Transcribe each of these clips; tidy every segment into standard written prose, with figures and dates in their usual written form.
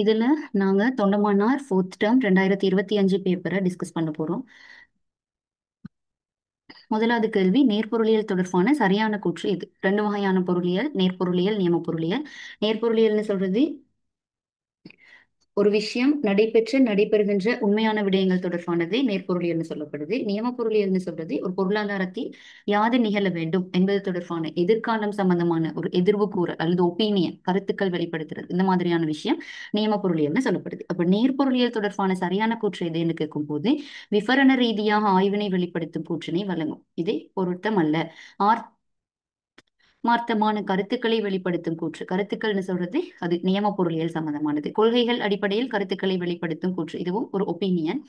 இதுல நாங்க தொண்டமானார் fourth term 2025 பேப்பரை டிஸ்கஸ் பண்ண போறோம். முதலாவது கேள்வி, நேர்பொருளியல் தொடர்பான சரியான கூற்று இது. ரெண்டு வகையான பொருளியல், நேர்பொருளியல், நியம பொருளியல். நேர்பொருளியல்னு சொல்றது ஒரு விஷயம் நடைபெறுகின்ற உண்மையான விடயங்கள் தொடர்பானது நேர்பொருளியல்னு சொல்லப்படுது. நியம பொருளியல்னு சொல்றது ஒரு பொருளாதாரத்தில் யாது நிகழ வேண்டும் என்பது தொடர்பான எதிர்காலம் சம்பந்தமான ஒரு எதிர்வு கூறல் அல்லது ஒப்பீனியன், கருத்துக்கள் வெளிப்படுத்துறது, இந்த மாதிரியான விஷயம் நியம பொருளியல்னு சொல்லப்படுது. அப்ப நேர்பொருளியல் தொடர்பான சரியான கூற்று எதுன்னு கேட்கும் போது விவரண ரீதியாக ஆய்வினை வெளிப்படுத்தும் கூற்றினை வழங்கும். இது பொருத்தமல்ல. மார்த்தமான கருத்துக்களை வெளிப்படுத்தும் கூற்று. கருத்துக்கள்னு சொல்றது அது நியம பொருளியல் சம்பந்தமானது. கொள்கைகள் அடிப்படையில் கருத்துக்களை வெளிப்படுத்தும் கூற்று, இதுவும் ஒரு ஒப்பீனியன்.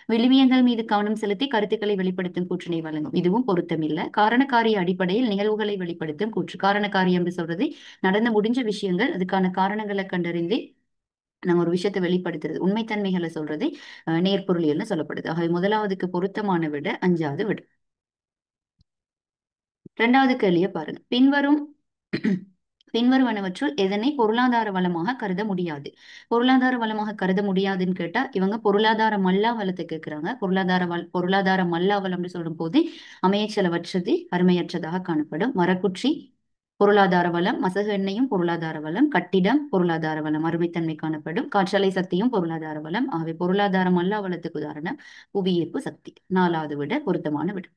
விழுமியங்கள் மீது கவனம் செலுத்தி கருத்துக்களை வெளிப்படுத்தும் கூற்றினை வழங்கும், இதுவும் பொருத்தமில்லை. காரணக்காரிய அடிப்படையில் நிகழ்வுகளை வெளிப்படுத்தும் கூற்று. காரணக்காரியம் என்று சொல்றது நடந்து முடிஞ்ச விஷயங்கள், அதுக்கான காரணங்களை கண்டறிந்து நாங்க ஒரு விஷயத்தை வெளிப்படுத்துறது, உண்மைத்தன்மைகளை சொல்றது நேர்பொருளியல்னு சொல்லப்படுது. ஆகவே முதலாவதுக்கு பொருத்தமான விட 5வது விட. இரண்டாவது கேள்வியை பாருங்க. பின்வருவனவற்றுள் எதனை பொருளாதார வளமாக கருத முடியாது? பொருளாதார வளமாக கருத முடியாதுன்னு கேட்டா இவங்க பொருளாதார மல்லா வளத்தை கேட்கிறாங்க. பொருளாதார மல்லா வளம்னு சொல்லும் போது அமையச்செலவற்றது, அருமையற்றதாக காணப்படும். மரக்குற்றி பொருளாதார வளம், மசகு எண்ணெயும் பொருளாதார வளம், கட்டிடம் பொருளாதார வளம், அருமைத்தன்மை காணப்படும். காற்றலை சக்தியும் பொருளாதார வளம். ஆகவே பொருளாதார மல்லா வளத்துக்கு உதாரணம் புவியீர்ப்பு சக்தி. 4வது விட பொருத்தமான விட.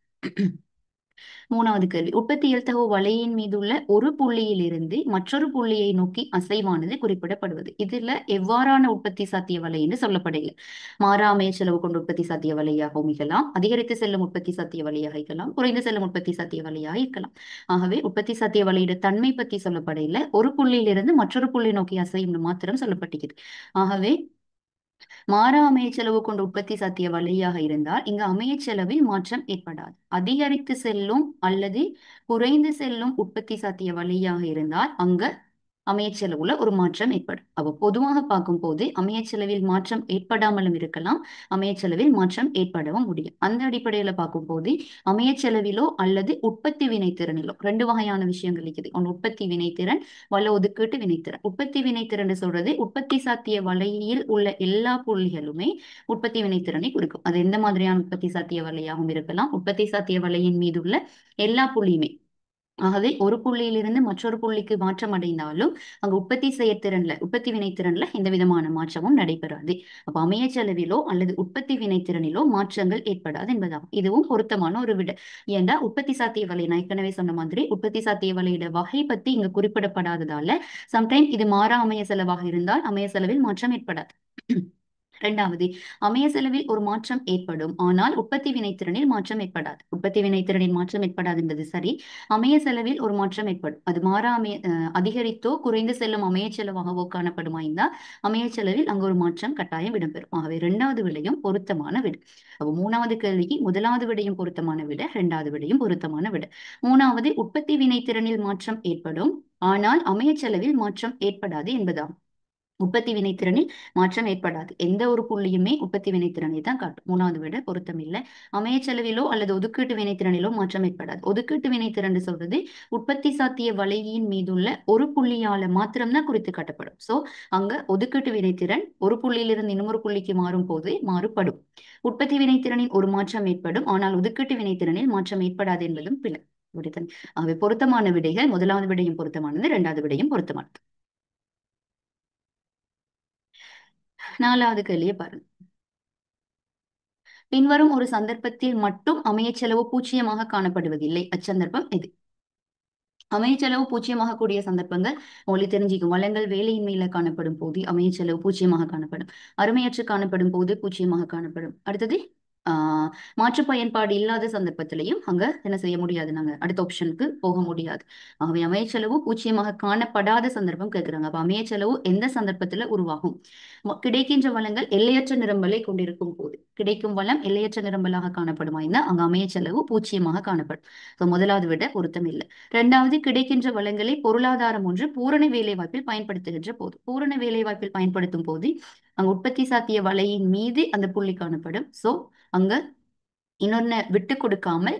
மூணாவது கேள்வி, உற்பத்தி இயல்தகவு வலையின் மீதுள்ள ஒரு புள்ளியில் இருந்து மற்றொரு புள்ளியை நோக்கி அசைவானது குறிப்பிடப்படுவது. இதுல எவ்வாறான உற்பத்தி சாத்திய வலை என்று சொல்லப்படுகிறது. மாறா அமைய செலவு கொண்டு உற்பத்தி சாத்திய வலையாகவும் இருக்கலாம், அதிகரித்து செல்லும் உற்பத்தி சாத்திய வலையாக இருக்கலாம், குறைந்து செல்லும் உற்பத்தி சாத்திய வலையாக இருக்கலாம். ஆகவே உற்பத்தி சாத்திய வலையிட தன்மை பற்றி சொல்லப்படையில ஒரு புள்ளியிலிருந்து மற்றொரு புள்ளி நோக்கி அசையும் மாத்திரம் சொல்லப்பட்டிருக்கிறது. ஆகவே மாறா அமையச்செலவு கொண்ட உற்பத்தி சாத்திய வழியாக இருந்தால் இங்கு அமையச்செலவில் மாற்றம் ஏற்படாது. அதிகரித்து செல்லும் அல்லது குறைந்து செல்லும் உற்பத்தி சாத்திய வழியாக இருந்தால் அங்க அமையச்செலவுல ஒரு மாற்றம் ஏற்படும். அப்ப பொதுவாக பார்க்கும் போது அமையச்செலவில் மாற்றம் ஏற்படாமலும் இருக்கலாம், அமையச்செலவில் மாற்றம் ஏற்படவும் முடியும். அந்த அடிப்படையில பார்க்கும் போது அமையச்செலவிலோ அல்லது உற்பத்தி வினைத்திறனிலோ ரெண்டு வகையான விஷயங்கள் இருக்குது. ஒன்று உற்பத்தி வினைத்திறன், வள ஒதுக்கீட்டு வினைத்திறன். உற்பத்தி வினைத்திறன் சொல்றது உற்பத்தி சாத்திய வலையில் உள்ள எல்லா புள்ளிகளுமே உற்பத்தி வினைத்திறனை குறிக்கும். அது எந்த மாதிரியான உற்பத்தி சாத்திய வலையாகவும் இருக்கலாம், உற்பத்தி சாத்திய வலையின் மீது உள்ள எல்லா புள்ளியுமே. ஆகவே ஒரு புள்ளியிலிருந்து மற்றொரு புள்ளிக்கு மாற்றம் அடைந்தாலும் அங்கு உற்பத்தி வினைத்திறன்ல எந்த விதமான மாற்றமும் நடைபெறாது. அப்ப அமையச்செலவிலோ அல்லது உற்பத்தி வினைத்திறனிலோ மாற்றங்கள் ஏற்படாது என்பதாகும். இதுவும் பொருத்தமான ஒரு விட. ஏண்டா உற்பத்தி சாத்திய வலை, நான் ஏற்கனவே சொன்ன மாதிரி உற்பத்தி சாத்திய வலையோட வகை பத்தி இங்கு குறிப்பிடப்படாததால சம்டைம் இது மாறா அமைய செலவாக இருந்தால் அமைய செலவில் மாற்றம் ஏற்படாது. இரண்டாவது, அமைய செலவில் ஒரு மாற்றம் ஏற்படும், ஆனால் உற்பத்தி வினைத்திறனில் மாற்றம் ஏற்படாது. உற்பத்தி வினைத்திறனில் மாற்றம் ஏற்படாது என்பது சரி. அமைய செலவில் ஒரு மாற்றம் ஏற்படும், அது மாறா அதிகரித்தோ குறைந்து செல்லும் அமைய செலவாகவோ காணப்படுமா இருந்தால் அமைய செலவில் அங்கு ஒரு மாற்றம் கட்டாயம் இடம்பெறும். ஆகவே இரண்டாவது விடையும் பொருத்தமான விடை. அப்போ மூணாவது கேள்விக்கு முதலாவது விடையும் பொருத்தமான விட, இரண்டாவது விடையும் பொருத்தமான விட. மூணாவது, உற்பத்தி வினைத்திறனில் மாற்றம் ஏற்படும், ஆனால் அமைய செலவில் மாற்றம் ஏற்படாது என்பதாகும். உற்பத்தி வினைத்திறனில் மாற்றம் ஏற்படாது. எந்த ஒரு புள்ளியுமே உற்பத்தி வினைத்திறனை தான் காட்டும். மூணாவது விட பொருத்தம் இல்லை. அமையச்செலவிலோ அல்லது ஒதுக்கீட்டு வினைத்திறனிலோ மாற்றம் ஏற்படாது. ஒதுக்கீட்டு வினைத்திறன் சொல்றது உற்பத்தி சாத்திய வலையின் மீதுள்ள ஒரு புள்ளியால மாத்திரம்தான் குறித்து காட்டப்படும். சோ அங்க ஒதுக்கீட்டு வினைத்திறன் ஒரு புள்ளியிலிருந்து இன்னொரு புள்ளிக்கு மாறும் போது மாறுபடும். உற்பத்தி வினைத்திறனில் ஒரு மாற்றம் ஏற்படும், ஆனால் ஒதுக்கீட்டு வினைத்திறனில் மாற்றம் ஏற்படாது என்பதும் பிழை. ஆகவே பொருத்தமான விடைகள் முதலாவது விடையும் பொருத்தமானது, இரண்டாவது விடையும் பொருத்தமானது. 4வது கேள்வியை பாருங்க. பின்வரும் ஒரு சந்தர்ப்பத்தில் மட்டும் அமையச்செலவு பூஜ்ஜியமாக காணப்படுவதில்லை. அச்சந்தர்ப்பம் எது? அமையச்செலவு பூஜ்ஜியமாக கூடிய சந்தர்ப்பங்கள் உங்களுக்கு தெரிஞ்சுக்கும். வளங்கள் வேலையின்மையில காணப்படும் போது அமையச்செலவு பூஜ்ஜியமாக காணப்படும். அருமையற்று காணப்படும் போது பூஜ்ஜியமாக காணப்படும். அடுத்தது மாற்று பயன்பாடு இல்லாத சந்தர்ப்பத்திலையும் அங்க என்ன செய்ய முடியாது, நாங்க அடுத்த ஆப்ஷனுக்கு போக முடியாது. ஆகவே அமையச்செலவு பூஜ்ஜியமாக காணப்படாத சந்தர்ப்பம் கேட்கிறாங்க. அப்ப அமையச்செலவு எந்த சந்தர்ப்பத்துல உருவாகும்? கிடைக்கின்ற வளங்கள் எல்லையற்ற நிரம்பலை கொண்டிருக்கும் போது. கிடைக்கும் வளம் எல்லையற்ற நிரம்பலாக காணப்படுமா இருந்தா அங்க அமையச்செலவு பூஜ்ஜியமாக காணப்படும். முதலாவது விட பொருத்தம் இல்லை. இரண்டாவது, கிடைக்கின்ற வளங்களை பொருளாதாரம் ஒன்று பூரண வேலைவாய்ப்பில் பயன்படுத்துகின்ற போது. பூரண வேலைவாய்ப்பில் பயன்படுத்தும் போது அங்க உற்பத்தி சாத்திய வலையின் மீது அந்த புள்ளி காணப்படும். சோ அங்க இன்னொன்னு விட்டு கொடுக்காமல்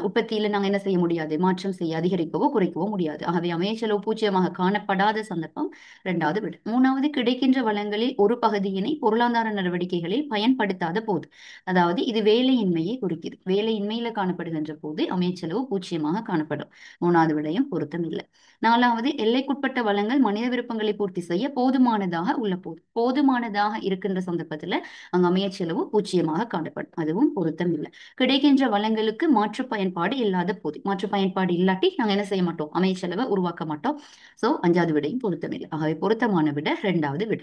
உற்பத்தியில நாங்க என்ன செய்ய முடியாது, மாற்றம் செய்ய அதிகரிக்கவோ குறைக்கவோ முடியாது. ஆகவே அமைய செலவு பூஜ்ஜியமாக காணப்படாத சந்தர்ப்பம் இரண்டாவது விட. மூணாவது, கிடைக்கின்ற வளங்களில் ஒரு பகுதியினை பொருளாதார நடவடிக்கைகளில் பயன்படுத்தாத போது, அதாவது இது வேலையின்மையை குறிக்குது. வேலையின்மையில காணப்படுகின்ற போது அமைய செலவு பூஜ்ஜியமாக காணப்படும். மூணாவது விடயம் பொருத்தம் இல்லை. நாலாவது, எல்லைக்குட்பட்ட வளங்கள் மனித விருப்பங்களை பூர்த்தி செய்ய போதுமானதாக உள்ள போது, போதுமானதாக இருக்கின்ற சந்தர்ப்பத்துல அங்க அமைய செலவு பூஜ்ஜியமாக காணப்படும். அதுவும் பொருத்தம் இல்லை. கிடைக்கின்ற வளங்களுக்கு மாற்று பயன்பாடு இல்லாத போது, மாற்று பயன்பாடு இல்லாட்டி நாங்க என்ன செய்ய மாட்டோம், அமைய செலவை உருவாக்க மாட்டோம். சோ அஞ்சாவது விடையும் பொருத்தமில்லை. ஆகவே பொருத்தமான விட இரண்டாவது விட.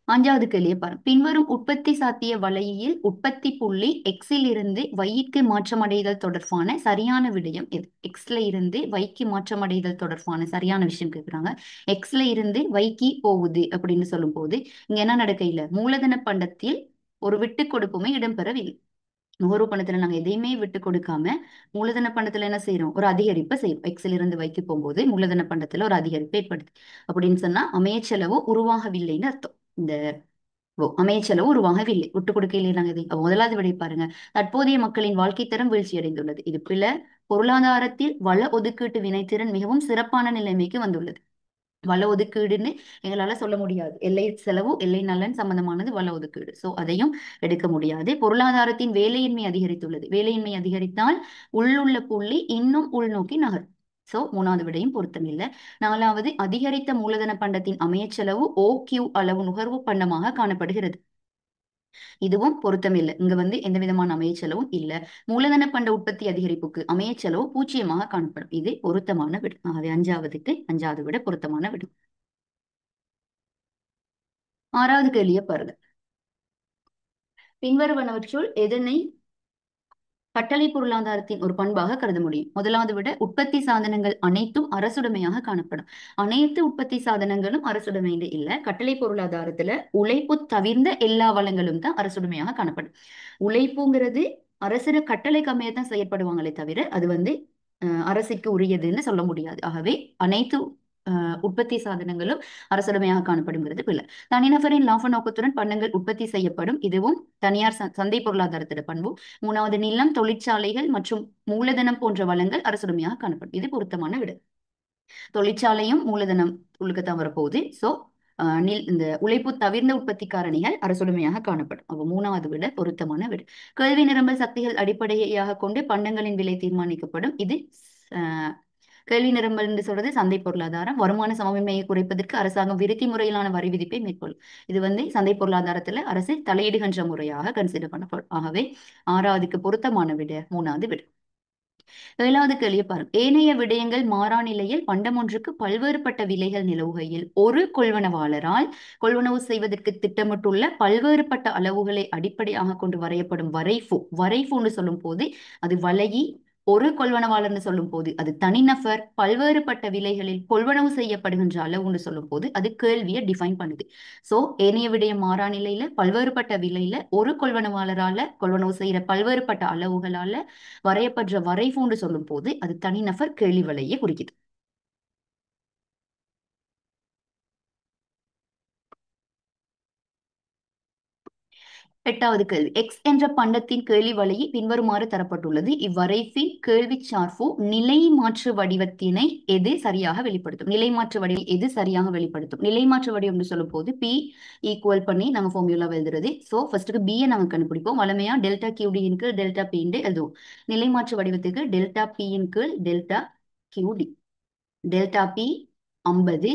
அஞ்சாவது கேள்வியை பாருங்க. பின்வரும் உற்பத்தி சாத்திய வளையில் உற்பத்தி புள்ளி எக்ஸில் இருந்து வைக்கு மாற்றமடைதல் தொடர்பான சரியான விடயம் எது? எக்ஸ்ல இருந்து வைக்கு மாற்றமடைதல் தொடர்பான சரியான விஷயம் கேட்குறாங்க. எக்ஸ்ல இருந்து வைக்கு போகுது அப்படின்னு சொல்லும் போது இங்க என்ன நடக்கையில, மூலதன பண்டத்தில் ஒரு விட்டு கொடுப்புமே இடம்பெறவில்லை. நுகர்வு பணத்துல நாங்க எதையுமே விட்டு கொடுக்காம மூலதன பண்டத்துல என்ன செய்யறோம், ஒரு அதிகரிப்பை செய்யறோம். எக்ஸில் இருந்து வைக்க போகும்போது மூலதன பண்டத்துல ஒரு அதிகரிப்பு ஏற்படுது அப்படின்னு சொன்னா அமைய செலவு உருவாகவில்லைன்னு அர்த்தம். இந்த அமைய செலவு உருவாகவில்லை, விட்டு கொடுக்கையிலே நாங்க இது. அப்ப முதலாவது விடை பாருங்க. தற்போதைய மக்களின் வாழ்க்கை தரம் வீழ்ச்சி அடைந்துள்ளது. இது பிழை. பொருளாதாரத்தில் வள ஒதுக்கீட்டு வினைத்திறன் மிகவும் சிறப்பான நிலைமைக்கு வந்துள்ளது. வள ஒதுக்கீடுன்னு எங்களால சொல்ல முடியாது. எல்லை செலவு எல்லை நலன் சம்பந்தமானது வள ஒதுக்கீடு. சோ அதையும் எடுக்க முடியாது. பொருளாதாரத்தின் வேலையின்மை அதிகரித்துள்ளது. வேலையின்மை அதிகரித்தால் உள்ளுள்ள புள்ளி இன்னும் உள்நோக்கி நகரும். சோ மூணாவது விடையும் பொருத்தமில்லை. நாலாவது, அதிகரித்த மூலதன பண்டத்தின் அமையச் செலவு OQ அளவு நுகர்வு பண்டமாக காணப்படுகிறது. இதுவும் பொருத்தமில்லை. இங்க எந்த விதமான அமையச் செலவும் இல்ல. மூலதன பண்ட உற்பத்தி அதிகரிப்புக்கு அமையச் செலவு பூஜ்ஜியமாக காணப்படும். இது பொருத்தமான விடு. ஆகவே அஞ்சாவது விட பொருத்தமான விடு. ஆறாவது கேள்வியை பாருங்க. பின்வருவனவற்றுள் எதனை கட்டளை பொருளாதாரத்தின் ஒரு பண்பாக கருத முடியும்? முதலாவது விட, உற்பத்தி சாதனங்கள் அனைத்தும் அரசுடைமையாக காணப்படும். அனைத்து உற்பத்தி சாதனங்களும் அரசுடைமையில இல்ல. கட்டளை பொருளாதாரத்துல உழைப்பு தவிர்ந்த எல்லா வளங்களும் தான் அரசுடைமையாக காணப்படும். உழைப்புங்கிறது அரசு கட்டளைக்கு அமையத்தான் செயற்படுவாங்களே தவிர அது அரசுக்கு உரியதுன்னு சொல்ல முடியாது. ஆகவே அனைத்து உற்பத்தி சாதனங்களும் அரசுடைமையாக காணப்படுங்கிறது பிள்ளை. தனிநபரின் லாப நோக்கத்துடன் பண்டங்கள் உற்பத்தி செய்யப்படும். இதுவும் தனியார் சந்தை பொருளாதாரத்திட பண்பு. மூணாவது, நிலம், தொழிற்சாலைகள் மற்றும் மூலதனம் போன்ற வளங்கள் அரசுடைமையாக காணப்படும். இது பொருத்தமான விட. தொழிற்சாலையும் மூலதனம் உள்ளுக்கத்தான் வரப்போகுது. சோ இந்த உழைப்பு தவிர்ந்த உற்பத்தி காரணிகள் அரசுடைமையாக காணப்படும். அப்ப மூணாவது விட பொருத்தமான விட. கேள்வி நிரம்பல் சக்திகள் அடிப்படையாக கொண்டு பண்டங்களின் விலை தீர்மானிக்கப்படும். இது கேள்வி நிரம்பல் என்று சொல்றது சந்தை பொருளாதாரம். வருமான சமமின்மையை குறைப்பதற்கு அரசாங்கம் விருத்தி முறையிலான வரி விதிப்பை மேற்கொள்ளும். இது சந்தை பொருளாதாரத்துல அரசு தலையிடுகின்ற முறையாக கன்சிடர் பண்ணப்படும். ஆகவே ஆறாவதுக்கு பொருத்தமான விட மூணாவது விட. ஏழாவது கேள்வியை பாருங்க. ஏனைய விடயங்கள் மாறா நிலையில் பண்டம் ஒன்றுக்கு பல்வேறுபட்ட விலைகள் நிலவுகையில் ஒரு கொள்வனவாளரால் கொள்வனவு செய்வதற்கு திட்டமிட்டுள்ள பல்வேறுபட்ட அளவுகளை அடிப்படையாக கொண்டு வரையப்படும் வரைஃபுன்னு சொல்லும் போது அது வலையி, ஒரு கொள்வனவாளர்னு சொல்லும் போது அது தனிநபர், பல்வேறுபட்ட விலைகளில் கொள்வனவு செய்யப்படுகின்ற அளவுன்னு சொல்லும் போது அது கேள்வியை டிஃபைன் பண்ணுது. சோ ஏனைய விடயம் மாறா நிலையில பல்வேறுபட்ட விலையில ஒரு கொள்வனவாளரால கொள்வனவு செய்யற பல்வேறுபட்ட அளவுகளால வரையப்படுற வரைஃபுன்னு சொல்லும் போது அது தனிநபர் கேள்வி வலையை குறிக்குது. எட்டாவது கேள்வி. எக்ஸ் என்ற பண்டத்தின் கேள்வி வலையை பின்வருமாறு தரப்பட்டுள்ளது. இவ்வரைஃபின் கேள்வி சார்பு நிலை மாற்று வடிவத்தினை எது சரியாக வெளிப்படுத்தும்? நிலை மாற்று வடிவம் எது சரியாக வெளிப்படுத்தும்? நிலை மாற்று வடிவம் சொல்லும் போது பி ஈக்குவல் பண்ணி நாங்க ஃபார்முலா எழுதுறது. சோ ஃபர்ஸ்ட்டுக்கு பியை நாங்க கண்டுபிடிப்போம். வளமையா டெல்டா கியூடியின் கீழ் டெல்டா பின்னு எழுதுவோம். நிலை மாற்று வடிவத்துக்கு டெல்டா பியின் கீழ் delta QD. Delta P 50,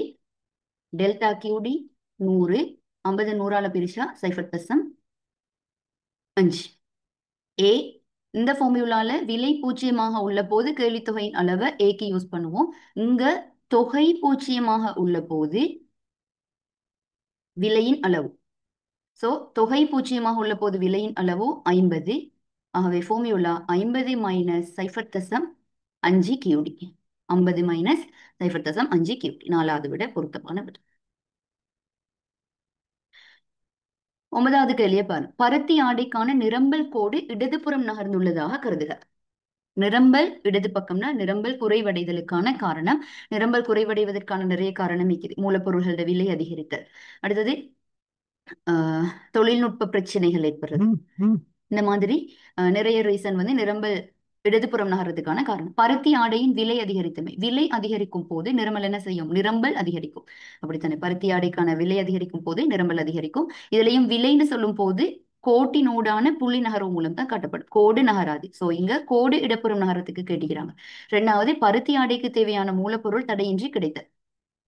delta QD 100. 50 100ஆல பிரிச்சா 0.5. ஏ இந்த ஃபார்முலால விலை பூஜ்ஜியமாக உள்ள போது கேள்வித்தொகையின் அளவை ஏக்கு யூஸ் பண்ணுவோம். இங்க தொகை பூஜ்ஜியமாக உள்ள போது விலையின் அளவு. சோ தொகை பூஜ்ஜியமாக உள்ள போது விலையின் அளவு 50. ஆகவே formula 50 minus 0.5 QT. 50 minus 0.5 QT. நாலாவது விட பொருத்தமான விட. ஒன்பதாவது கேள்வியை பாருங்க. பருத்தி ஆடைக்கான நிரம்பல் கோடு இடதுபுறம் நகர்ந்துள்ளதாக கருதுக. நிரம்பல் இடது பக்கம்னா நிரம்பல் குறைவடைதலுக்கான காரணம். நிரம்பல் குறைவடைவதற்கான நிறைய காரணம் இருக்குது. மூலப்பொருள்களோட விலை அதிகரித்தல். அடுத்தது தொழில்நுட்ப பிரச்சனைகள் ஏற்படுறது. இந்த மாதிரி நிறைய ரீசன் வந்து நிரம்பல் இடதுபுறம் நகர்றதுக்கான காரணம். பருத்தி ஆடையின் விலை அதிகரித்தமை. விலை அதிகரிக்கும் போது நிரம்பல் என்ன செய்யும்? நிரம்பல் அதிகரிக்கும். அப்படித்தானே? பருத்தி ஆடைக்கான விலை அதிகரிக்கும் போது நிரம்பல் அதிகரிக்கும். இதுலயும் விலைன்னு சொல்லும் போது கோட்டினூடான புள்ளி நகர்வு மூலம் தான் காட்டப்படும். கோடு நகராது. சோ இங்க கோடு இடப்புறம் நகரத்துக்கு கேட்டுக்கிறாங்க. ரெண்டாவது, பருத்தி ஆடைக்கு தேவையான மூலப்பொருள் தடையின்றி கிடைத்தல்.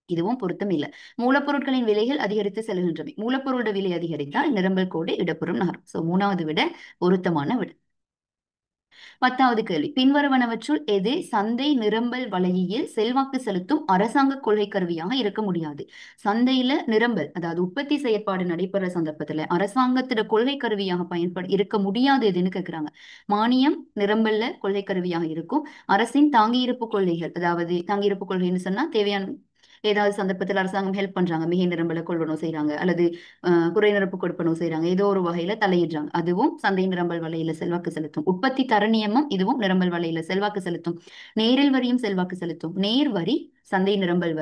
இதுவும் பொருத்தம் இல்ல. மூலப்பொருட்களின் விலைகள் அதிகரித்து செல்கின்றமை. மூலப்பொருளோட விலை அதிகரித்தால் நிரம்பல் கோடு இடப்புறம் நகரும். சோ மூணாவது விட பொருத்தமான விட. 10வது கேள்வி, பின்வருவனவற்றுள் எது சந்தை நிரம்பல் வளையில் செல்வாக்கு செலுத்தும் அரசாங்க கொள்கை கருவியாக இருக்க முடியாது? சந்தையில நிரம்பல், அதாவது உற்பத்தி செயற்பாடு நடைபெற சந்தர்ப்பத்துல அரசாங்கத்திட கொள்கை கருவியாக இருக்க முடியாது எதுன்னு கேக்குறாங்க. மானியம் நிரம்பல்ல கொள்கை கருவியாக இருக்கும். அரசின் தாங்கியிருப்பு கொள்கைகள், அதாவது தாங்கியிருப்பு கொள்கைன்னு சொன்னா தேவையான ஏதாவது சந்தர்ப்பத்தில் அரசாங்கம் ஹெல்ப் பண்றாங்க, மிகை நிரம்பல கொள்வனவு செய்யறாங்க, அல்லது குறை நிரப்பு கொடுப்பனவு செய்யறாங்க, ஏதோ ஒரு வகையில தலையிடுறாங்க, அதுவும் சந்தை நிரம்பல் வலையில செல்வாக்கு செலுத்தும். உற்பத்தி தர நியமம், இதுவும் நிரம்பல் வலையில செல்வாக்கு செலுத்தும். நேரில் வரியும் செல்வாக்கு செலுத்தும். நேர் வரி சந்தை நிரம்பல்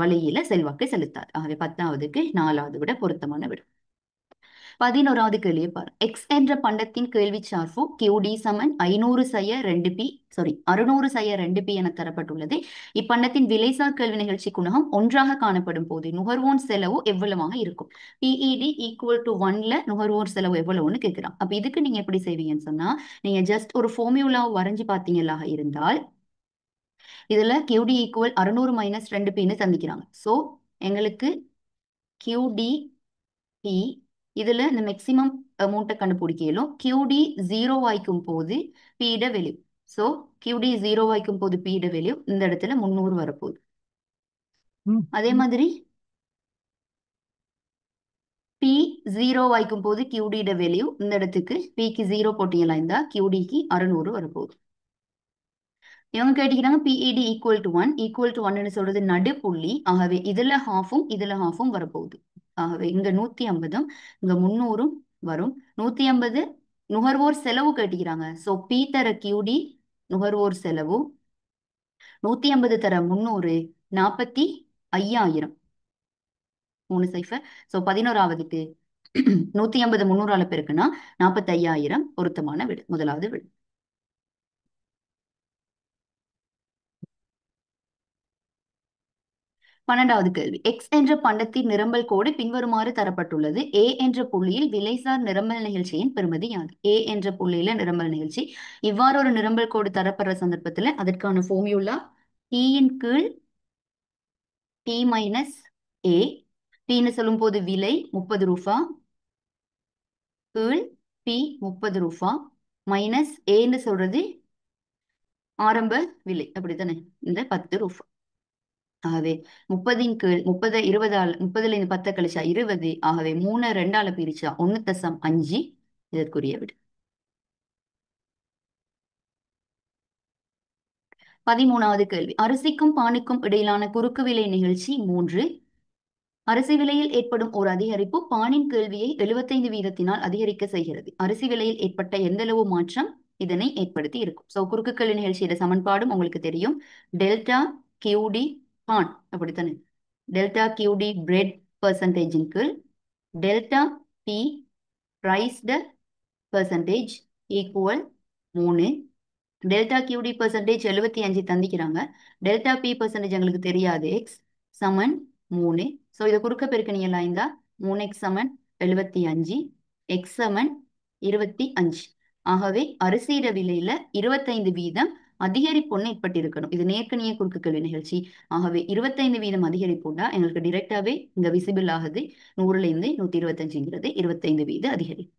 வலையில செல்வாக்கு செலுத்தாது. ஆகவே 10வதுக்கு 4வது விட பொருத்தமான விட. 11வது கேள்வியை பாரு. எக்ஸ் என்ற பண்டத்தின் கேள்வி சார்பு கியூடி சமன் 500 சய 2p 600 சய 2p என தரப்பட்டுள்ளது. இப்பண்டத்தின் விலைசார் கேள்வி நிகழ்ச்சி குணகம் ஒன்றாக காணப்படும் போது நுகர்வோன் செலவு எவ்வளவாக இருக்கும்? பிஇடி ஈக்குவல் டு 1ல நுகர்வோர் செலவு எவ்வளவுன்னு கேட்கிறான். அப்ப இதுக்கு நீங்க எப்படி செய்வீங்கன்னு சொன்னா, நீங்க ஜஸ்ட் ஒரு ஃபார்முலாவை வரைஞ்சு பார்த்தீங்களாக இருந்தால், இதுல கியூடி ஈக்குவல் 600 மைனஸ் 2pன்னு தந்திக்கிறாங்க. சோ எங்களுக்கு கியூடி பி, இதுல இந்த மேக்சிமம் அமௌண்ட்டை கண்டுபிடிக்கலும். கியூடி 0 ஆயிக்கும் போது பியிட வேல்யூ. சோ கியூடி 0 ஆயிக்கும் போது பியிட வேல்யூ இந்த இடத்துல 300 வரப்போகுது. அதே மாதிரி பி 0 ஆயிக்கும் போது கியூடியோட வேல்யூ இந்த இடத்துக்கு பிக்கு 0 போட்டீங்களா இருந்தா கியூடிக்கு 600 வரப்போகுது. இவங்க கேட்டுக்கிறாங்க PED equal to 1. Equal to 1ன்னு சொல்றது நடுப்புள்ளி. ஆகவே இதுல ஹாஃபும் இதுல ஹாஃபும் வரப்போகுது. ஆகவே இங்க 150ம் இங்க 300ம் வரும். 150 நுகர்வோர் செலவு கேட்டுக்கிறாங்க. சோ பி தர கியூடி நுகர்வோர் செலவு, 150 தர 300 45,000. 3 சைஃபர். சோ 11வதுக்கு 150 300ஆல பெருக்குன்னா 45,000 பொருத்தமான விடு. முதலாவது விடு. 12வது கேள்வி, எக்ஸ் என்ற பண்டத்தின் நிரம்பல் கோடு பின்வருமாறு தரப்பட்டுள்ளது. ஏ என்ற புள்ளியில் விலைசார் நிரம்பல் நிகழ்ச்சியின் பெறுமதி யாது? ஏ என்ற புள்ளியில நிரம்பல் நிகழ்ச்சி. இவ்வாறு ஒரு நிரம்பல் கோடு தரப்படுற சந்தர்ப்பத்துல அதற்கான ஃபார்முலா டி கீழ் டி மைனஸ் ஏ. டீன்னு சொல்லும் போது விலை 30 ரூபா கீழ் பி 30 ரூபா மைனஸ் ஏன்னு சொல்றது ஆரம்ப விலை, அப்படித்தானே? இந்த 10 ரூபா. ஆகவே 30ன் கீழ் 30 20ஆல் 30ல இருந்து 10 கழிச்சா 20. ஆகவே 3 2ஆல பிரிச்சா 1.5 இதற்குரிய விடு. 13வது கேள்வி, அரிசிக்கும் பானுக்கும் இடையிலான குறுக்கு விலை நிகழ்ச்சி 3. அரிசி விலையில் ஏற்படும் ஒரு அதிகரிப்பு பானின் கேள்வியை 75 வீதத்தினால் அதிகரிக்க செய்கிறது. அரிசி விலையில் ஏற்பட்ட எந்தளவு மாற்றம் இதனை ஏற்படுத்தி இருக்கும். சோ குறுக்கு கேள்வி நிகழ்ச்சியோட சமன்பாடும் உங்களுக்கு தெரியும். டெல்டா கியூடி பான், அப்படித்தானே? டெல்டா கியூடி பிரெட் பெர்சன்டேஜின் கீழ் டெல்டா பி பிரைஸ்டு percentage equal 3. Delta QD percentage 75 தந்திக்கிறாங்க. டெல்டா பி பெர்சன்டேஜ் எங்களுக்கு தெரியாது. எக்ஸ் சமன் 3. ஸோ இதை குறுக்க பெருக்கணியெல்லாம் இருந்தா 3x சமன் 75, எக்ஸ் சமன் 25. ஆகவே அரிசியிட விலையில 25 வீதம் அதிகரிப்புன்னு ஏற்பட்டிருக்கணும். இது நேர்கணிய குறுக்கு கேள்வி நிகழ்ச்சி. ஆகவே 25 வீதம் அதிகரிப்புண்டா எங்களுக்கு டிரெக்டாவே இங்க விசிபிள் ஆகுது. 100ல இருந்து 125ங்கிறது 25 வீத அதிகரிப்பு.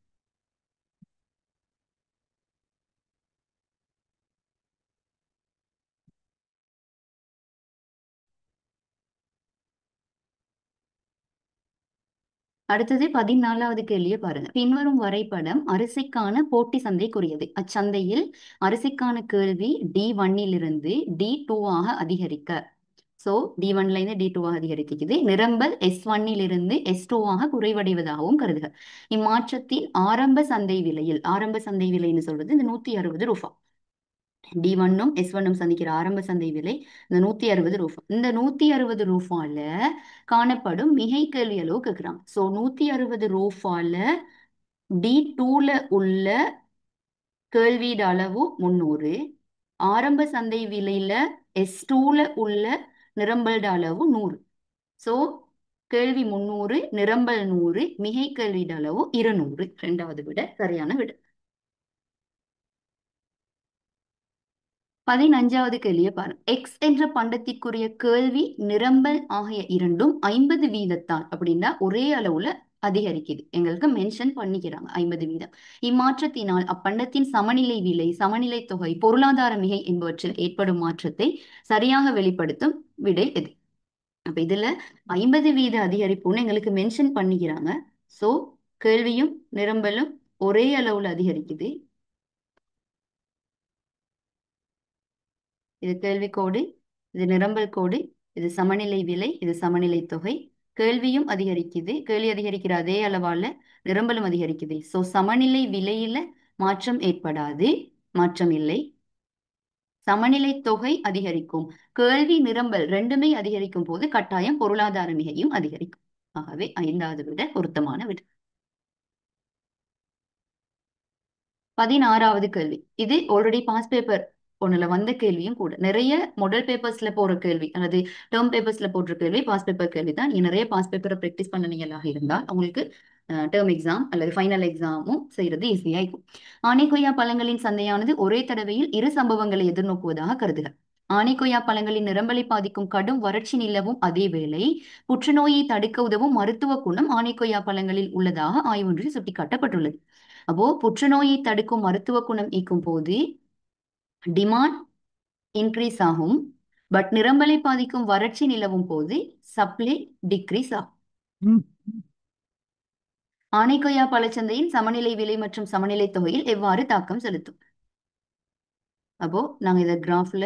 அடுத்தது 14வது கேள்வியை பாருங்க. பின்வரும் வரைபடம் அரிசிக்கான போட்டி சந்தைக்குரியது. அச்சந்தையில் அரிசிக்கான கேள்வி D1 இருந்து D2 ஆக அதிகரிக்க. சோ D1ல இருந்து D2 ஆக அதிகரிக்குது. நிரம்பல் S1 இருந்து S2 ஆக குறைவடைவதாகவும் கருதுக. இம்மாற்றத்தின் ஆரம்ப சந்தை விலையில், ஆரம்ப சந்தை விலைன்னு சொல்றது இந்த 160 ரூபாய். D1ம் S1ம் சந்திக்கிற ஆரம்ப சந்தை விலை இந்த 160 ரூபாய். இந்த 160 ரூபாயில காணப்படும் மிகை கேள்வி அளவு கேட்கிறாங்க. சோ 160 ரூபாயில D2ல உள்ள கேள்வியிட அளவு 300. ஆரம்ப சந்தை விலையில S2ல உள்ள நிரம்பல்ட அளவு 100. சோ கேள்வி 300, நிரம்பல் 100, மிகை கேள்வியிட அளவு 200. இரண்டாவது விட சரியான விட. 15வது கேள்வியை பாருங்க. எக்ஸ் என்ற பண்டத்திற்குரிய கேள்வி நிரம்பல் ஆகிய இரண்டும் 50 வீதத்தால் அப்படின்னா ஒரே அளவுல அதிகரிக்குது. எங்களுக்கு மென்ஷன் பண்ணிக்கிறாங்க 50 வீதம். இம்மாற்றத்தினால் அப்பண்டத்தின் சமநிலை விலை, சமநிலை தொகை, பொருளாதார மிகை என்பவற்றில் ஏற்படும் மாற்றத்தை சரியாக வெளிப்படுத்தும் விடை எது? அப்ப இதுல 50 வீத அதிகரிப்புன்னு எங்களுக்கு மென்ஷன் பண்ணிக்கிறாங்க. சோ கேள்வியும் நிரம்பலும் ஒரே அளவுல அதிகரிக்குது. இது கேள்வி கோடு, இது நிரம்பல் கோடு, இது சமநிலை விலை, இது சமநிலை தொகை. கேள்வியும் அதிகரிக்குது. கேள்வி அதிகரிக்கிற அதே அளவால நிரம்பலும் அதிகரிக்குது. சோ சமநிலை விலையில மாற்றம் ஏற்படாது, மாற்றம் இல்லை. சமநிலை தொகை அதிகரிக்கும். கேள்வி நிரம்பல் ரெண்டுமே அதிகரிக்கும் போது கட்டாயம் பொருளாதார மிகையும் அதிகரிக்கும். ஆகவே 5வது விட பொருத்தமான விட. 16வது கேள்வி. இது ஆல்ரெடி பாஸ் பேப்பர் ஒண்ணுல வந்த கேள்வியும் கூட. நிறைய மாடல் பேப்பர்ஸ்ல போற கேள்வி அல்லது டேர்ம் பேப்பர்ஸ்ல போடுற கேள்வி பாஸ் பேப்பர் கேள்வி தான். நீங்க நிறைய பாஸ் பேப்பரை ப்ராக்டிஸ் பண்ணீங்களாக இருந்தால் உங்களுக்கு டேர்ம் எக்ஸாம் அல்லது ஃபைனல் எக்ஸாமும் செய்யறது ஈஸியா இருக்கும். ஆனை கொய்யா பழங்களின் சந்தையானது ஒரே தடவையில் இரு சம்பவங்களை எதிர்நோக்குவதாக கருதுக. ஆனை கொய்யா பழங்களின் நிரம்பலை பாதிக்கும் கடும் வறட்சி நிலவும் அதே வேளை புற்றுநோயை தடுக்க உதவும் மருத்துவ குணம் ஆனை கொய்யா பழங்களில் உள்ளதாக ஆய்வொன்றில் சுட்டிக்காட்டப்பட்டுள்ளது. அப்போ புற்றுநோயை தடுக்கும் மருத்துவ குணம் ஈக்கும் போது டிமாண்ட் இன்க்ரீஸ் ஆகும். பட் நிரம்பலை பாதிக்கும் வறட்சி நிலவும் போது சப்ளை டிக்ரீஸ் ஆகும். ஆனைக்கொய்யா பழச்சந்தையின் சமநிலை விலை மற்றும் சமநிலை தொகையில் எவ்வாறு தாக்கம் செலுத்தும்? அப்போ நாங்க இத கிராஃப்ல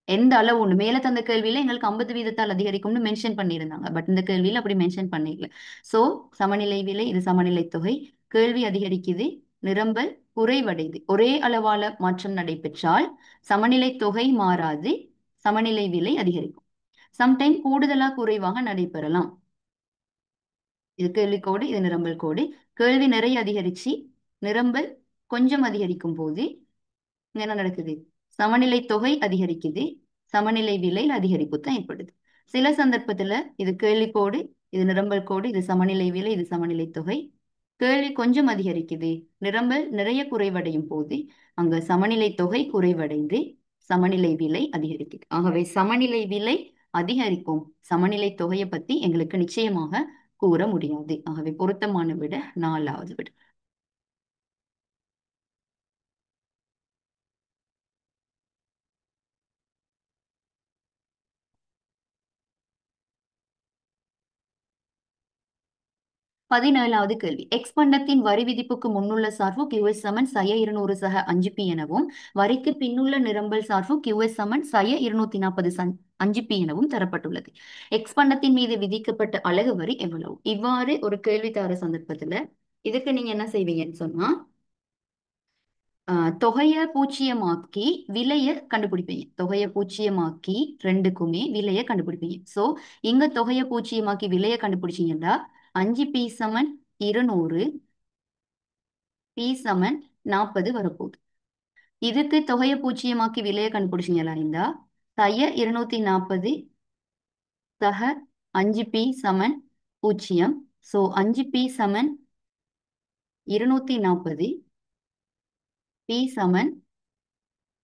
எந்த அளவு ஒண்ணு மேல தந்த கேள்வியில எங்களுக்கு 50 வீதத்தால் அதிகரிக்கும்னு மென்ஷன் பண்ணியிருந்தாங்க. பட் இந்த கேள்வியில அப்படி மென்ஷன் பண்ணிடல. சோ சமநிலை விலை, இது சமநிலை தொகை. கேள்வி அதிகரிக்குது, நிரம்பல் குறைவடையுது. ஒரே அளவால மாற்றம் நடைபெற்றால் சமநிலை தொகை மாறாது, சமநிலை விலை அதிகரிக்கும். சம்டைம் கூடுதலா குறைவாக நடைபெறலாம். இது கேள்வி கோடு, இது நிரம்பல் கோடு. கேள்வி நிறைய அதிகரிச்சு நிரம்பல் கொஞ்சம் அதிகரிக்கும் போது இங்க என்ன நடக்குது? சமநிலை தொகை அதிகரிக்குது, சமநிலை விலையில் அதிகரிப்பு தான் ஏற்படுது. சில சந்தர்ப்பத்துல இது கேள்வி கோடு, இது நிரம்பல் கோடு, இது சமநிலை விலை, இது சமநிலை தொகை. கேள்வி கொஞ்சம் அதிகரிக்குது, நிரம்பல் நிறைய குறைவடையும் போது அங்க சமநிலை தொகை குறைவடைந்து சமநிலை விலை அதிகரிக்குது. ஆகவே சமநிலை விலை அதிகரிக்கும், சமநிலை தொகையை பத்தி எங்களுக்கு நிச்சயமாக கூற முடியாது. ஆகவே பொருத்தமான விட 4வது விட. 17வது கேள்வி. எக்ஸ் பண்டத்தின் வரி விதிப்புக்கு முன்னுள்ள சார்பு QS சமன் சய 200 சக 5p எனவும் வரிக்கு பின்னுள்ள நிரம்பல் சார்பு QS சமன் சய 240 5p எனவும் தரப்பட்டுள்ளது. எக்ஸ் பண்டத்தின் மீது விதிக்கப்பட்ட அலகு வரி எவ்வளவு? இவ்வாறு ஒரு கேள்வி தர சந்தர்ப்பத்துல இதுக்கு நீங்க என்ன செய்வீங்கன்னு சொன்னா தொகையை பூச்சியமாக்கி விலையை கண்டுபிடிப்பீங்க. தொகையை பூச்சியமாக்கி ரெண்டுக்குமே விலையை கண்டுபிடிப்பீங்க. சோ இங்க தொகையை பூச்சியமாக்கி விலையை கண்டுபிடிச்சீங்கன்னா 5p சமன் 200, p சமன் 40 வரப்போகுது. இதுக்கு தொகையை பூச்சியமாக்கி விலையை கண்டுபிடிச்சீங்களா இருந்தா சய 240 சக 5p சமன் 0. சோ 5p சமன் 240, p சமன்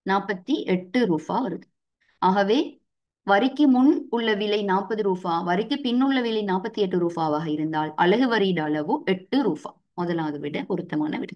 48 ரூபா வருது. ஆகவே வரிக்கு முன் உள்ள விலை 40 ரூபா, வரிக்கு பின்னுள்ள விலை 48 ரூபாவாக இருந்தால் அலகு வரியிட அளவு 8 ரூபா. முதலாவது விட பொருத்தமான விட.